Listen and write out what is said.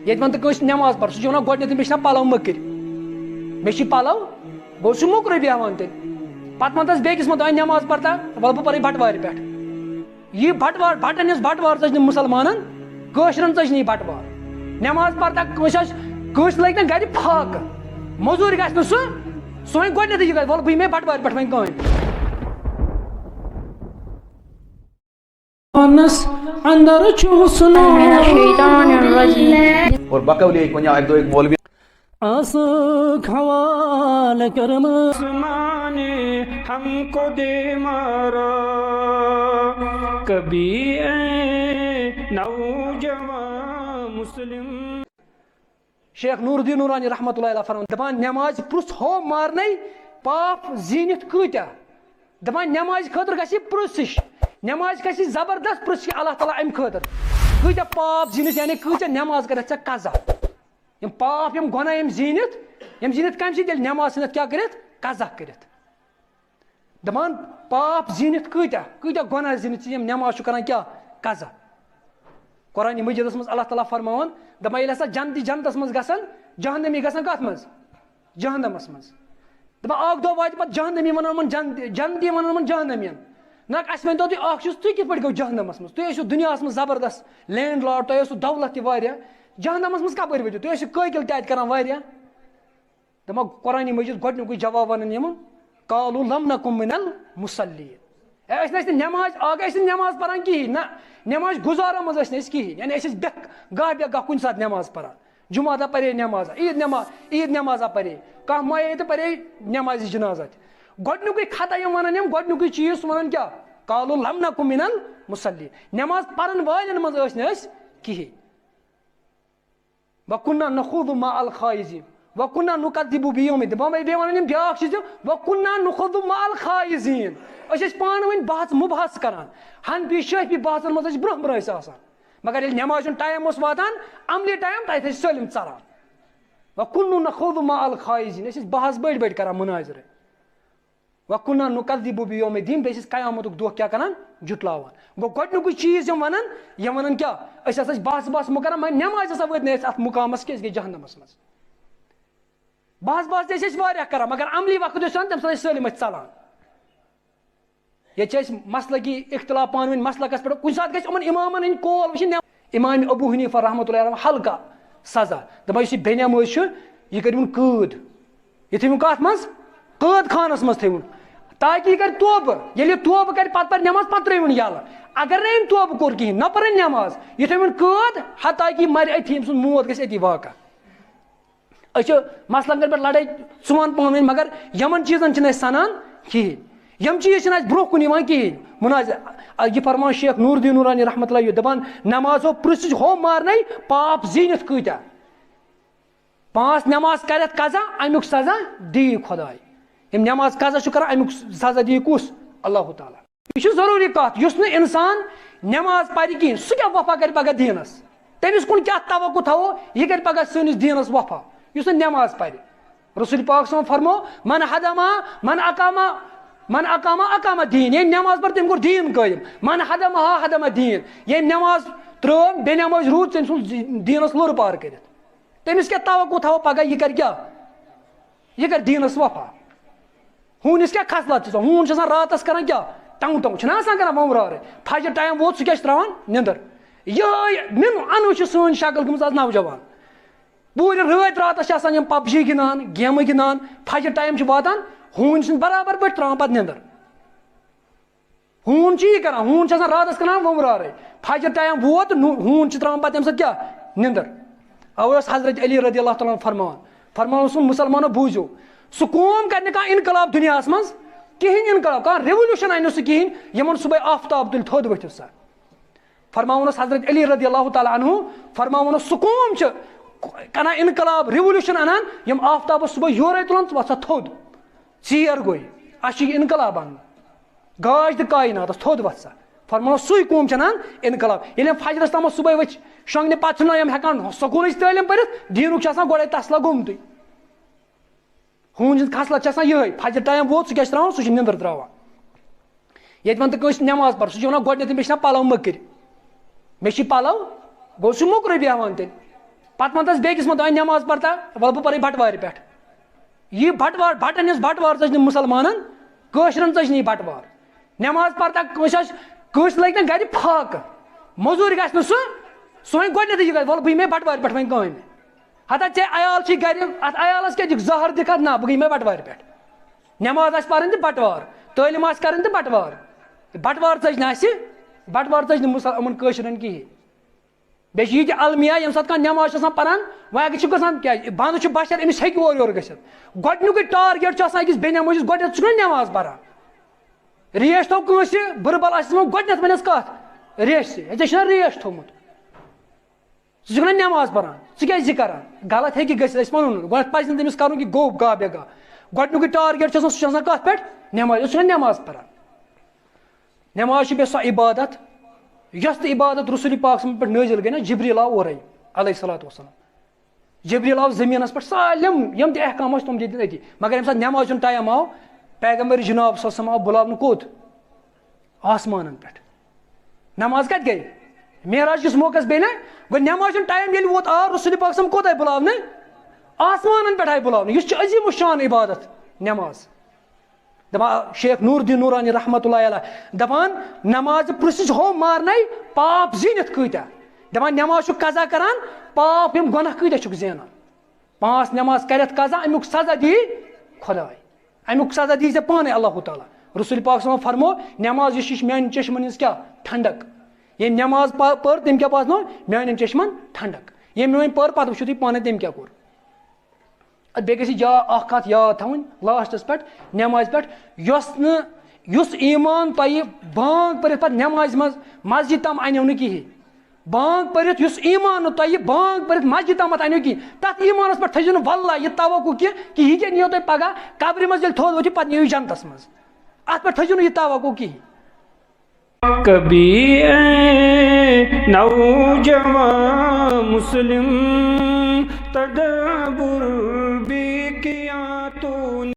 ییٚتہِ وَن تہٕ کٲنٛسہِ نٮ۪ماز پَر سُہ چھُ وَنان گۄڈٕنٮ۪تھٕے مےٚ چھِنا پَلو مٔکٕرۍ مےٚ چھِ پَلو گوٚو سُہ موٚکرُے بیٚہوان تیٚلہِ پَتہٕ وَن تَس بیٚکِس وَن دَپان نٮ۪ماز پَر تا وَلہٕ بہٕ پَرٕ بَٹوارِ پٮ۪ٹھ یہِ بَٹوار بَٹَن یۄس بَٹوار ژٔج نہٕ مُسلمانَن کٲشرٮ۪ن ژٔج نہٕ یہِ بَٹوار نٮ۪ماز پَر تا کٲنٛسہِ لٔگۍ نہ گَرِ پھاکہٕ موٚزوٗرۍ گژھِ نہٕ سُہ وۄنۍ گۄڈٕنٮ۪تھٕے یہِ گژھِ وَلہٕ بہٕ یِمے بَٹوارِ پٮ۪ٹھ وۄنۍ کامہِ اور بقولی ایک مولوی حوال کرم ہم کو دے مارا کبھی اے نوجوان مسلم شیخ نور الدین نورانی رحمۃ اللہ علیہ فرمان دپان نماز پرٛژھ ہو مارنے پاپ زیٖنِتھ کۭتیاہ دپان نماز خٲطرٕ گژھِ پرٛژھِش نماز گژھِ زبردست پرٛژھ اللہ تعالیٰ امہِ خٲطرٕ کۭتیاہ پاپ زیٖنِتھ یعنی کۭتیاہ نماز کٔرِتھ ژےٚ قضا یِم پاپ یِم گۄناہ یِم زیٖنِتھ کَمہِ سۭتۍ ییٚلہِ نماز ژھٕنِتھ کیٛاہ کٔرِتھ قضا کٔرِتھ دپان پاپ زیٖنِتھ کۭتیاہ گۄناہ زیٖنِتھ ژٕ یِم نماز چھُ کران کیٛاہ قضا قرآنِ مجیٖدَس منٛز اللہ تعالیٰ فرماوان دپان ییٚلہِ ہسا جنتس منٛز گژھن جہنمی گژھن کَتھ منٛز جہنمس منٛز دپان اکھ دۄہ واتہِ پتہٕ جہنمی وَنان یِمن جنتی وَنان یِمن جہنمین نہ اَسہِ ؤنۍتو تُہۍ اکھ چیٖز تُہۍ کِتھ پٲٹھۍ گوٚو جہنمس منٛز تُہۍ ٲسِو دُنیاہس منٛز زبردست لینڈ لاڈ تۄہہِ ٲسوٕ دولت تہِ واریاہ جہنمس منٛز کپٲرۍ وٲتِو تُہۍ ٲسِو قٲکِل تہِ اَتہِ کران واریاہ دپان قرآنِ مجیٖد گۄڈنیُکُے جواب وَنان یِمن قالوا لم نکن من المصلیٖن أسۍ نہٕ ٲسۍ نہٕ نٮ۪ماز اکھ ٲسۍ نہٕ نٮ۪ماز پران کِہیٖنۍ نہ نٮ۪ماز گُزارن منٛز ٲسۍ نہٕ أسۍ کِہیٖنۍ یعنی أسۍ ٲسۍ گاہ کُنہِ ساتہٕ نٮ۪ماز پران جُمعہ دۄہ پرے نٮ۪مازا عیٖد نٮ۪مازا پرے کانٛہہ مایے تہٕ پرے نٮ۪مازِ جنازا تہِ گۄڈنیُکُے خطا یِم وَنان یِم گۄڈنیُکُے چیٖز سُہ وَنان کیٛاہ قالوا لم نکن من المصلیٖن نٮ۪ماز پرن والٮ۪ن منٛز ٲسۍ نہٕ أسۍ کِہیٖنۍ وَكُنَّا نَخُوضُ مَعَ الْخَائِضِينَ وَكُنَّا نُكَذِّبُ بِيَوْمِ الدِّينِ بیٚیہِ وَنان یِم بیٛاکھ چیٖز وَكُنَّا نُخِضُ مَعَ الْخَائِضِينَ أسۍ ٲسۍ پانہٕ ؤنۍ بحث مُبحث کران ہنفی شٲفی بحثن منٛز ٲسۍ برونٛہہ ٲسۍ آسان مگر ییٚلہِ نٮ۪مازِ ہُنٛد ٹایم اوس واتان عملی ٹایم تَتہِ ٲسۍ سٲلِم ژَلان وَكُنَّا نَخُوضُ مَعَ الْخَائِضِينَ أسۍ ٲسۍ بحث بٔڑۍ کران مُناظرٕ وَكُنَّا نُكَذِّبُ بِيَوْمِ الدِّينِ بیٚیہِ ٲسۍ أسۍ قیامتُک دۄہ کیٛاہ کران جُٹلاوان گوٚو گۄڈنیُکُے چیٖز یِم وَنان کیٛاہ أسۍ ہسا چھِ بحث کران مگر نٮ۪مازِ ہسا وٲتۍ نہٕ أسۍ اَتھ مُقامَس کینٛہہ أسۍ گٔے جہنمس منٛز بحث تہِ ٲسۍ أسۍ واریاہ کران مگر عملی وقت اوس آسان تَمہِ ساتہٕ ٲسۍ سٲلِم أسۍ ژلان ییٚتہِ چھِ أسۍ مسلقی اختلاف پانہٕ ؤنۍ مسلکس پٮ۪ٹھ کُنہِ ساتہٕ گژھِ یِمن اِمامن ہٕنٛدۍ کول وٕچھِنۍ امام ابوٗ حنیٖفہ رحمتہ اللہ علیہ ہلکا سزا دپان یُس یہِ بے نٮ۪مٲزۍ چھُ یہِ کٔرۍوُن قٲد یہِ تھٲیوُن کتھ منٛز قٲد خانس منٛز تھٲیوُن تاکہِ یہِ کرِ توبہٕ ییٚلہِ یہِ توبہٕ کرِ پتہٕ پرِ نٮ۪ماز پتہٕ ترٲیوُن یَلہٕ اگر نہٕ أمۍ توبہٕ کوٚر کِہینۍ نہ پٔرٕنۍ نٮ۪ماز یہِ تھٲیوُن قٲد حتیٰ کہِ یہِ مرِ أتھی أمۍ سُنٛد موت گژھِ أتی واقع أسۍ چھِ مسلن پٮ۪ٹھ لڑٲے ژٕ وَن پانہٕ ؤنۍ مگر یِمن چیٖزن چھِنہٕ أسۍ سنان کِہینۍ یِم چیٖز چھِنہٕ اَسہِ برونٛہہ کُن یِوان کِہینۍ یہِ فرمان شیخ نور الدین نورانی رحمتہ اللہ دپان نٮ۪مازو پرٛژھِش ہو مارنے پاپ زیٖنِتھ کۭتیاہ 5 نٮ۪ماز کرٮ۪تھ قضا امیُک سزا دی خۄداے یِم نٮ۪ماز قضا چھُ کران امیُک سزا دی کُس اللہ تعالیٰ یہِ چھُ ضروٗری کتھ یُس نہٕ اِنسان نٮ۪ماز پرِ کِہینۍ سُہ کیٛاہ وفا کرِ پگاہ دیٖنس تٔمِس کُن کیٛاہ توقع تھاوو یہِ کرِ پگاہ سٲنِس دیٖنس وفا یُس نہٕ نٮ۪ماز پرِ رسول پاک صٲبن فرمو من اقامہ دیٖن ییٚمۍ نٮ۪ماز پٔر تٔمۍ کوٚر دیٖن قٲیِم من ہدمہ دیٖن ییٚمۍ نٮ۪ماز ترٲو بے نٮ۪مٲزۍ روٗد تٔمۍ سُنٛد دیٖنس لوٚر پار کٔرِتھ تٔمِس کیٛاہ توقع تھاوو پگاہ یہِ کرِ کیٛاہ یہِ کرِ دیٖنس وفا ہوٗنِس کیٛاہ خصلت چھِ آسان ہوٗن چھُ آسان راتس کران کیٛاہ ٹنٛگ چھُنہ آسان کران وۄمرارٕ فجر ٹایم ووت سُہ کیٛاہ چھُ تراوان نِندٕر یِہوے انو چھِ سٲنۍ شکل گٔمٕژ آز نوجوان پوٗرٕ رٲتۍ راتس چھِ آسان یِم پب جی گِنٛدان گیمہٕ گِنٛدان فجر ٹایم چھُ واتان ہوٗنۍ چھِنہٕ برابر پٲٹھۍ تراوان پتہٕ نِندٕر ہوٗن چھُ یہِ کران ہوٗن چھُ آسان راتس کران وۄمرارٕے فجر ٹایم ووت ہوٗن چھِ تراوان پتہٕ تمہِ ساتہٕ کیٛاہ نِندٕر اَوے اوس حضرت علی رضی اللہ تعالیٰ فرماوان اوسُن مُسلمانو بوٗزِو سُہ قوم کرِ نہٕ کانٛہہ اِنقلاب دُنیاہس منٛز کِہینۍ اِنقلاب کانٛہہ ریولیوٗشن انہِ نہٕ سُہ کِہینۍ یِمن صُبحٲے آفتاب تُلہِ تھوٚد ؤتھِو سا فرماوُن اوس حضرت علی رضی اللہ تعالیٰ عنہ فرماوُن اوس سُہ قوم چھِ کران اِنقلاب ریولیوٗشن انان یِم آفتابس صُبحٲے یورے تُلان ژٕ وَسا تھوٚد ژیر گوٚے اَسہِ چھُ اِنقلاب انُن گاش تہٕ کایناتس تھوٚد وَتھ سا فرماوُن سُے قوم چھِ انان اِنقلاب ییٚلہِ یِم فجرس تامَتھ صُبحٲے ؤتھۍ شۄنٛگنہِ پتہٕ چھِنہٕ یِم ہٮ۪کان سکوٗلٕچ تعلیٖم پٔرِتھ دیٖنُک چھُ آسان گۄڈے تسلا گوٚمتُے ہوٗنۍ سٕنٛز خصلت چھِ آسان یِہوے فجر ٹایم ووت سُہ کیٛاہ چھُ تراوان سُہ چھُ نِندٕر تراوان ییٚتہِ وَن تہٕ کٲنٛسہِ نٮ۪ماز پَر سُہ چھُ وَنان گۄڈٕنیتھٕے مےٚ چھِنا پَلو مٔکٕرۍ مےٚ چھِ پَلو گوٚو سُہ موٚکرُے بیٚہوان تیٚلہِ پتہ ونتس بیکس من دپان نماز پرتا ول بہ پرے بٹوار پہ یہ بٹوار بٹن ہز بٹوار ژج نہٕ مسلمانن کٲشرن ژج نہٕ یہِ بٹوار نماز پرتا کٲنٛسہِ لگہِ نہ گرِ فاقہٕ موٚزوٗرۍ گژھِ نہٕ سُہ وۄنۍ گۄڈنیٚتھٕے یہِ گژھِ وَلہٕ بہٕ یِمے بٹوارِ پٮ۪ٹھ وۄنۍ کامہِ ہتا ژےٚ عیال چھی گرِ اتھ عیالس کیٛاہ دِکھ زہر دِکھ نہ بہٕ یِمے بٹوارِ پٮ۪ٹھ نماز آسہِ پرٕنۍ تہٕ بٹوار تعلیٖم آسہِ کَرٕنۍ تہٕ بٹوار بٹوار ژج نہٕ اَسہِ بٹوار ژج نہٕ یِمن کٲشرٮ۪ن کِہیٖنۍ بیٚیہِ چھِ یہِ تہِ المیا ییٚمہِ ساتہٕ کانٛہہ نماز چھِ آسان پران وۄنۍ اگر چھُ گژھان کیٛازِ بنٛد چھُ بشر أمِس ہیٚکہِ اورٕ یورٕ گٔژھِتھ گۄڈنیُکُے ٹارگیٹ چھُ آسان أکِس بیٚنہِ موجوٗد گۄڈنیٚتھ ژٕ چھُکھ نا نماز پران ریش تھوٚو کٲنٛسہِ بُرٕبل آسہِ دِوان گۄڈنیٚتھ وَنٮ۪س کَتھ ریشہِ ژےٚ چھُنا ریش تھوٚومُت ژٕ چھُکھ نا نماز پران ژٕ کیٛازِ یہِ کران غلط ہیٚکہِ گٔژھِتھ أسۍ وَنو نہٕ گۄڈنیٚتھ پَزِ نہٕ تٔمِس کَرُن کہِ گوٚو گاہ بے گاہ گۄڈنیُکُے ٹارگیٹ چھُ آسان سُہ چھُ آسان کَتھ پٮ۪ٹھ نماز ژٕ چھُکھ نا نماز پران نماز چھِ بیٚیہِ سۄ عبادت یۄس تہِ عبادت رسول پاک صٲبَس پٮ۪ٹھ نٲزِل گٔے نا جبریٖل آو اورَے علیہ الصلوٰتُ وسلام جبریٖل آو زٔمیٖنَس پٮ۪ٹھ سٲلِم یِم تہِ احکام ٲسۍ تِم دِتۍ أتی مگر ییٚمہِ ساتہٕ نماز ہُنٛد ٹایم آو پیغمبر جناب صلی اللہ علیہ وسلم آو بُلاونہٕ کوٚت آسمانن پٮ۪ٹھ نماز کتہِ گٔے معراج کِس موقعس بیٚیہِ نا گوٚو نماز ہُنٛد ٹایم ییٚلہِ ووت آو رسول پاک صٲب کوٚت آیہِ بُلاونہٕ آسمانن پٮ۪ٹھ آیہِ بُلاونہٕ یُس چھُ عظیٖم الشان عبادت نماز دپان شیخ نور الدین نورانی رحمۃ اللہ علیہ دپان نماز پرٛژھِس ہو مارنے پاپ زیٖنِتھ کۭتیاہ دپان نماز چھُ قضا کران پاپ یِم گۄناہ کۭتیاہ چھُکھ زینان 5 نماز کرٮ۪تھ قضا امیُک سزا دی خۄداے امیُک سزا دی ژےٚ پانے اللہ تعالیٰ رسول پاک صٲبن فرمو نماز یُس چھِ میانٮ۪ن چشمن ہٕنٛز کیٛاہ ٹھنڈک ییٚمۍ نماز پٔر تٔمۍ کیٛاہ باسنو میانٮ۪ن چشمن ٹھنڈک ییٚمۍ وۄنۍ پٔر پتہٕ وٕچھِو تُہۍ پانے تٔمۍ کیٛاہ کوٚر بیٚیہِ گژھِ یہِ اکھ کتھ یاد تھاوٕنۍ لاسٹس پٮ۪ٹھ نمازِ پٮ۪ٹھ یُس ایٖمان تۄہہِ بانٛگ پٔرِتھ پتہٕ نمازِ منٛز مسجد تام انیو نہٕ کِہیٖنۍ بانٛگ پٔرِتھ یُس ایٖمان نہٕ تۄہہِ بانٛگ پٔرِتھ مسجد تامتھ انیو کِہیٖنۍ تتھ ایٖمانس پٮ۪ٹھ تھٲیزیو نہٕ واللہ یہِ توقع کہِ یہِ کیٛاہ نِیو تۄہہِ پگاہ قبرِ منٛز ییٚلہِ تھوٚد ؤتھِو پتہٕ نِیو یہِ جنتس منٛز اتھ پٮ۪ٹھ تھٲیزیو نہٕ یہِ توقع کِہیٖنۍ کبھی اے نوجوان مسلم تدبر بھی کیا تو